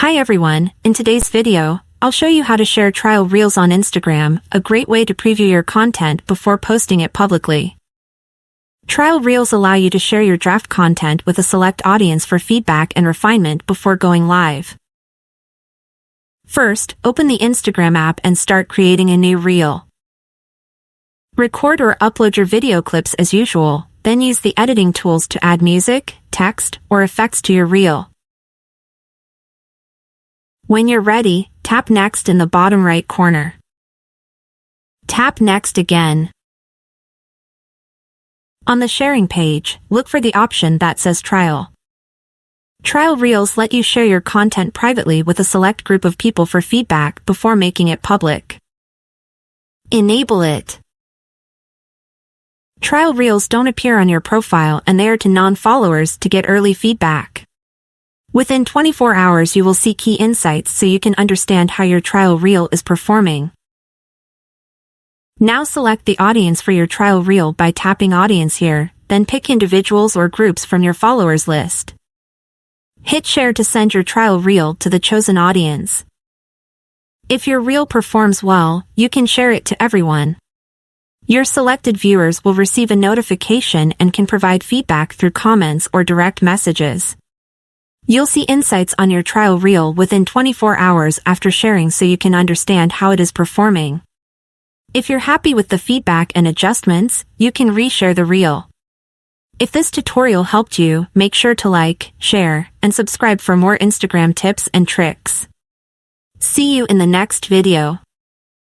Hi everyone, in today's video, I'll show you how to share trial reels on Instagram, a great way to preview your content before posting it publicly. Trial reels allow you to share your draft content with a select audience for feedback and refinement before going live. First, open the Instagram app and start creating a new reel. Record or upload your video clips as usual, then use the editing tools to add music, text, or effects to your reel. When you're ready, tap Next in the bottom right corner. Tap Next again. On the sharing page, look for the option that says Trial. Trial reels let you share your content privately with a select group of people for feedback before making it public. Enable it. Trial reels don't appear on your profile and they are to non-followers to get early feedback. Within 24 hours you will see key insights so you can understand how your trial reel is performing. Now select the audience for your trial reel by tapping Audience here, then pick individuals or groups from your followers list. Hit Share to send your trial reel to the chosen audience. If your reel performs well, you can share it to everyone. Your selected viewers will receive a notification and can provide feedback through comments or direct messages. You'll see insights on your trial reel within 24 hours after sharing so you can understand how it is performing. If you're happy with the feedback and adjustments, you can reshare the reel. If this tutorial helped you, make sure to like, share, and subscribe for more Instagram tips and tricks. See you in the next video.